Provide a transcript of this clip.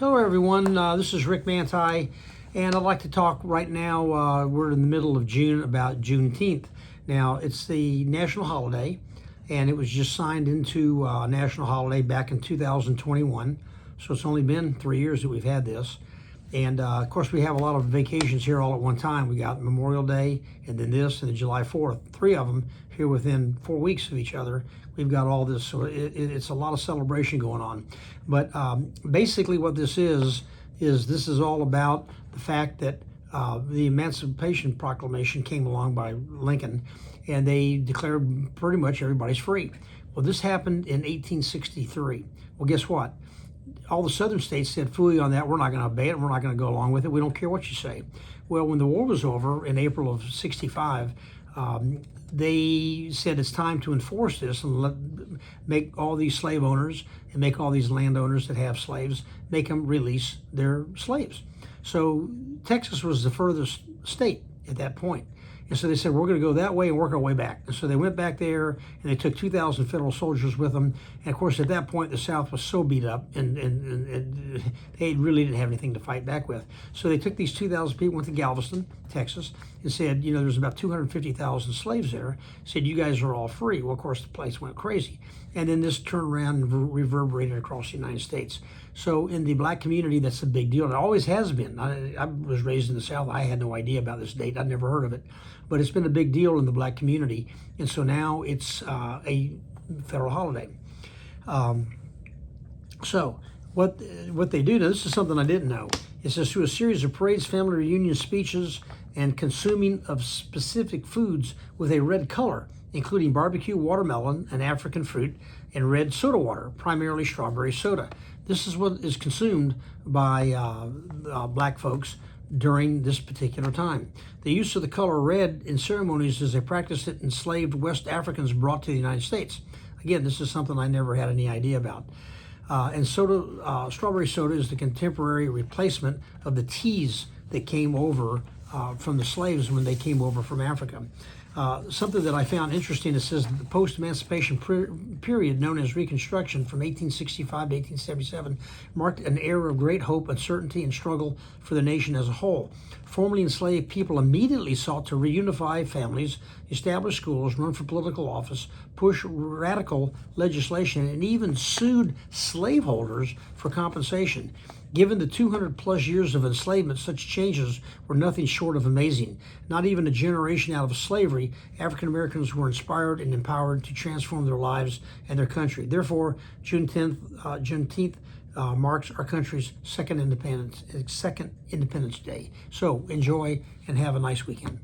Hello everyone, this is Rick Mantei, and I'd like to talk right now, we're in the middle of June, about Juneteenth. Now, it's the national holiday, and it was just signed into a national holiday back in 2021, so it's only been 3 years that we've had this. And of course, we have a lot of vacations here all at one time. We got Memorial Day, and then this, and then July 4th, 3 of them here within 4 weeks of each other. We've got all this, so it's a lot of celebration going on. But basically what this is this is all about the fact that the Emancipation Proclamation came along by Lincoln, and they declared pretty much everybody's free. Well, this happened in 1863. Well, guess what? All the southern states said, "Phooey on that, we're not going to obey it, we're not going to go along with it, we don't care what you say." Well, when the war was over in April of 65, they said it's time to enforce this and make all these slave owners and make all these landowners that have slaves, make them release their slaves. So Texas was the furthest state at that point. And so they said, we're going to go that way and work our way back. And so they went back there, and they took 2,000 federal soldiers with them. And of course, at that point, the South was so beat up, and they really didn't have anything to fight back with. So they took these 2,000 people, went to Galveston, Texas, and said, there's about 250,000 slaves there. Said, you guys are all free. Well, of course, the place went crazy. And then this turned around and reverberated across the United States. So in the black community, that's a big deal. It always has been. I was raised in the South. I had no idea about this date. I'd never heard of it. But it's been a big deal in the black community. And so now it's a federal holiday. So what they do, now this is something I didn't know. It says through a series of parades, family reunion speeches, and consuming of specific foods with a red color, including barbecue, watermelon, and African fruit, and red soda water, primarily strawberry soda. This is what is consumed by black folks during this particular time. The use of the color red in ceremonies is a practice that enslaved West Africans brought to the United States. Again, this is something I never had any idea about. And strawberry soda is the contemporary replacement of the teas that came over from the slaves when they came over from Africa. Something that I found interesting, it says the post-emancipation period known as Reconstruction from 1865 to 1877 marked an era of great hope, uncertainty, and struggle for the nation as a whole. Formerly enslaved people immediately sought to reunify families, establish schools, run for political office, push radical legislation, and even sued slaveholders for compensation. Given the 200 plus years of enslavement, such changes were nothing short of amazing. Not even a generation out of slavery, African Americans were inspired and empowered to transform their lives and their country. Therefore, Juneteenth marks our country's second Independence Day. So enjoy and have a nice weekend.